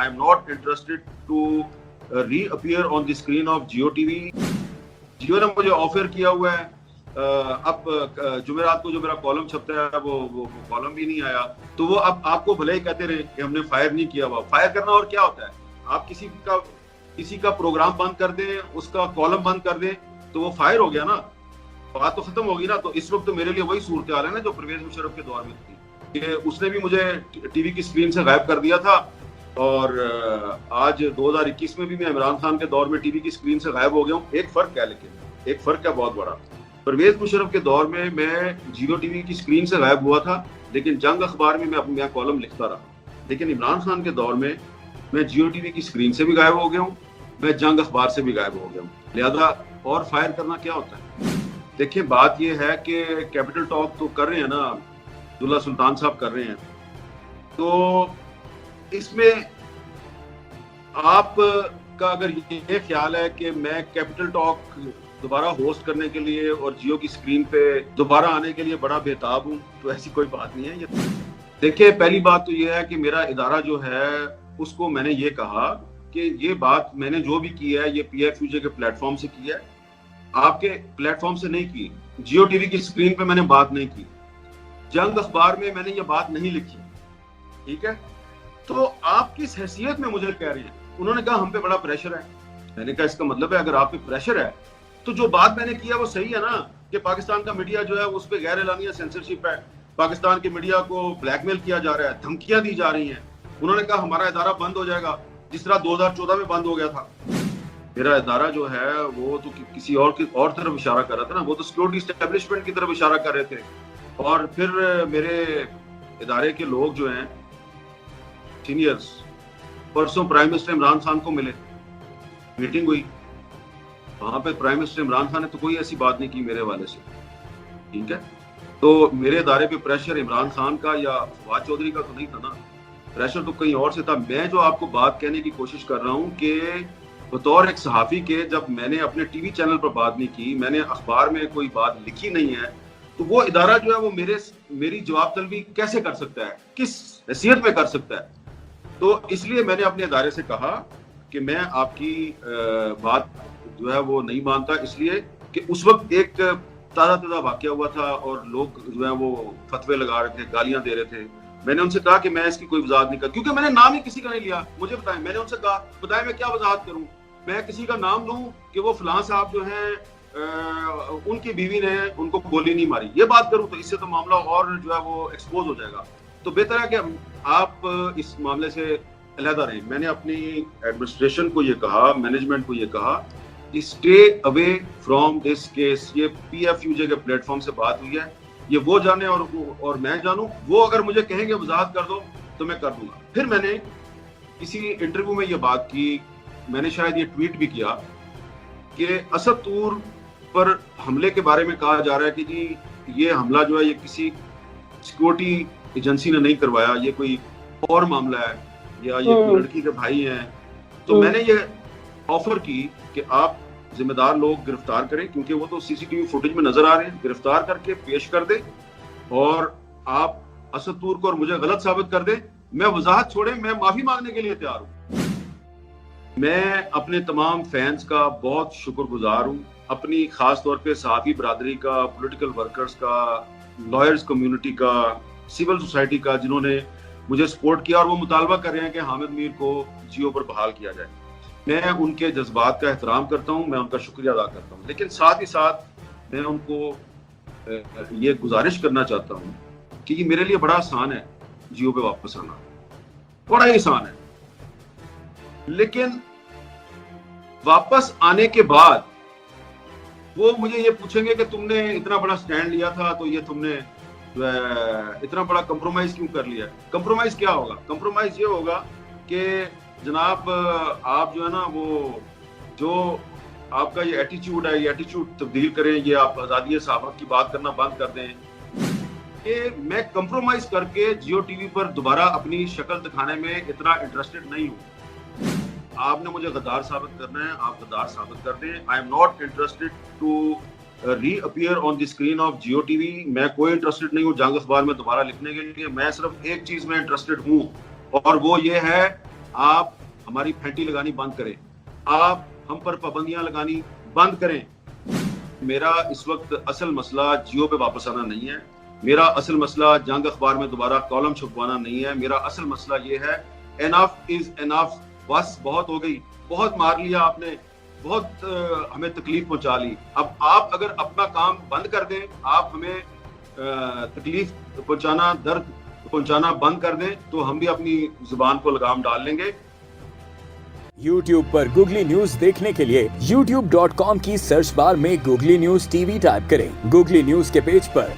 I am not interested to reappear on the screen of Jio TV. जियो ने मुझे offer किया हुआ है, अब जुमेरात को जो मेरा कॉलम छपता है वो कॉलम भी नहीं आया, तो वो अब आपको भले ही कहते रहे कि हमने फायर नहीं किया हुआ। फायर करना और क्या होता है? आप किसी का प्रोग्राम बंद कर दें, उसका कॉलम बंद कर दें, तो वो फायर हो गया ना, बात तो खत्म होगी ना। तो इस वक्त तो मेरे लिए वही सूरत हाल है ना जो परवेज मुशर्रफ के दौर में थी, कि उसने भी मुझे टीवी की स्क्रीन से गायब कर दिया था, और आज 2021 में भी मैं इमरान खान के दौर में टीवी की स्क्रीन से गायब हो गया हूँ। एक फर्क है, लेकिन एक फर्क है बहुत बड़ा। परवेज मुशर्रफ के दौर में मैं जियो टीवी की स्क्रीन से गायब हुआ था, लेकिन जंग अखबार में मैं अपना कॉलम लिखता रहा। लेकिन इमरान खान के दौर में मैं जियो टीवी की स्क्रीन से भी गायब हो गया हूँ, मैं जंग अखबार से भी गायब हो गया हूँ। लिहाजा और फायर करना क्या होता है? देखिए, बात यह है कि कैपिटल टॉक तो कर रहे हैं ना, अब्दुल्ला सुल्तान साहब कर रहे हैं, तो इसमें आपका अगर ये ख्याल है कि मैं कैपिटल टॉक दोबारा होस्ट करने के लिए और जियो की स्क्रीन पे दोबारा आने के लिए बड़ा बेताब हूँ, तो ऐसी कोई बात नहीं है। ये देखिए, पहली बात तो ये है कि मेरा इदारा जो है उसको मैंने ये कहा कि ये बात मैंने जो भी की है ये PFUJ के प्लेटफॉर्म से की है, आपके प्लेटफॉर्म से नहीं की। जियो टीवी की स्क्रीन पे मैंने बात नहीं की, जंग अखबार में मैंने ये बात नहीं लिखी, ठीक है? तो आप किस हैसियत में मुझे कह रहे हैं? उन्होंने कहा हम पे बड़ा प्रेशर है। मैंने कहा इसका मतलब है अगर आप पे प्रेशर है तो जो बात मैंने किया वो सही है ना, कि पाकिस्तान का मीडिया जो है उस पर गैर एलानिया सेंसरशिप है, पाकिस्तान के मीडिया को ब्लैकमेल किया जा रहा है, धमकियां दी जा रही हैं। उन्होंने कहा हमारा इदारा बंद हो जाएगा, जिस तरह 2014 में बंद हो गया था। मेरा इदारा जो है वो तो किसी और तरफ इशारा कर रहा था ना, वो तो सिक्योरिटी एस्टेब्लिशमेंट की तरफ इशारा कर रहे थे। और फिर मेरे इदारे के लोग जो हैं सीनियर्स, परसों प्राइम मिनिस्टर इमरान खान को मिले, मीटिंग हुई, वहां पे प्राइम मिनिस्टर इमरान खान ने तो कोई ऐसी बात नहीं की मेरे हवाले से, ठीक है? तो मेरे इदारे पे प्रेशर इमरान खान का या फवाद चौधरी का तो नहीं था ना, प्रेशर तो कहीं और से था। मैं जो आपको बात कहने की कोशिश कर रहा हूँ कि बतौर एक सहाफ़ी के जब मैंने अपने टीवी चैनल पर बात नहीं की, मैंने अखबार में कोई बात लिखी नहीं है, तो वो इदारा जो है वो मेरी जवाब तलबी कैसे कर सकता है, किस हैसियत में कर सकता है? तो इसलिए मैंने अपने इदारे से कहा कि मैं आपकी बात जो है वो नहीं मानता, इसलिए कि उस वक्त एक ताज़ा वाक़या हुआ था और लोग जो है वो फतवे लगा रहे थे, गालियां दे रहे थे। मैंने उनसे कहा कि मैं इसकी कोई वजाहत नहीं कर, क्योंकि मैंने नाम ही किसी का नहीं लिया। मुझे बताएं, मैंने उनसे कहा बताएं मैं क्या वजाहत करूं? मैं किसी का नाम लूं कि वो फलां साहब जो हैं उनकी बीवी ने उनको गोली नहीं मारी, ये बात करूं? तो इससे तो मामला और जो है वो एक्सपोज हो जाएगा। तो बेहतर है कि आप इस मामले से अलहदा रहें। मैंने अपनी एडमिनिस्ट्रेशन को ये कहा, मैनेजमेंट को ये कहा कि stay away from this case. ये PFUJ के प्लेटफॉर्म से बात हुई है, ये वो जाने और मैं जानूं। वो अगर मुझे कहेंगे वजाहत कर दो तो मैं कर दूंगा। फिर मैंने किसी इंटरव्यू में ये बात की, मैंने शायद ये ट्वीट भी किया कि असद तूर पर हमले के बारे में कहा जा रहा है कि जी ये हमला जो है ये किसी सिक्योरिटी एजेंसी ने नहीं करवाया, ये कोई और मामला है, या ये कोई लड़की के भाई हैं। तो मैंने ये ऑफर की कि आप जिम्मेदार लोग गिरफ्तार करें, क्योंकि वो तो CCTV फुटेज में नजर आ रहे हैं, गिरफ्तार करके पेश कर दें और आप असद तूर को और मुझे गलत साबित कर दें। मैं वजाहत छोड़े, मैं माफी मांगने के लिए तैयार हूं। मैं अपने तमाम फैंस का बहुत शुक्रगुजार हूं, अपनी खास तौर पे सहाफी बरादरी का, पॉलिटिकल वर्कर्स का, लॉयर्स कम्युनिटी का, सिविल सोसाइटी का, जिन्होंने मुझे सपोर्ट किया और वो मुतालबा कर रहे हैं कि हामिद मीर को जियो पर बहाल किया जाए। मैं उनके जज्बात का एहतराम करता हूं, मैं उनका शुक्रिया अदा करता हूं, लेकिन साथ ही साथ मैं उनको ये गुजारिश करना चाहता हूं कि ये मेरे लिए बड़ा आसान है जियो पे वापस आना, बड़ा ही आसान है। लेकिन वापस आने के बाद वो मुझे ये पूछेंगे कि तुमने इतना बड़ा स्टैंड लिया था, तो ये तुमने इतना बड़ा कंप्रोमाइज क्यों कर लिया? कंप्रोमाइज क्या होगा? कंप्रोमाइज ये होगा कि जनाब आप जो है ना वो जो आपका ये एटीट्यूड है, ये एटीट्यूड तब्दील करें, ये आप आज़ादी सहाफ़त की बात करना बंद कर दें। कि मैं कंप्रोमाइज करके जियो टीवी पर दोबारा अपनी शक्ल दिखाने में इतना इंटरेस्टेड नहीं हूँ। आपने मुझे गद्दार साबित करना है, आप गद्दार साबित कर दें। I am not interested to reappear on the screen of Geo TV. मैं कोई इंटरेस्टेड नहीं हूँ जंग अखबार में दोबारा लिखने के लिए। मैं सिर्फ एक चीज में इंटरेस्टेड हूँ और वो ये है آپ ہماری پھینٹی لگانی بند کریں, آپ ہم پر پابندیاں لگانی بند کریں. میرا اس وقت اصل مسئلہ جیو پہ واپس آنا نہیں ہے, میرا اصل مسئلہ جنگ اخبار میں دوبارہ کالم چھپوانا نہیں ہے. میرا اصل مسئلہ یہ ہے انف از انف, بس بہت ہو گئی, بہت مار لیا آپ نے, بہت ہمیں تکلیف پہنچا لی. اب آپ اگر اپنا کام بند کر دیں, آپ ہمیں تکلیف پہنچانا, درد پہنچانا بند کر دیں, تو ہم بھی اپنی زبان کو لگام ڈال لیں گے. YouTube پر گوگلی نیوز دیکھنے کے لیے youtube.com کی سرچ بار میں googly news T V type کریں. گوگلی نیوز کے پیج پر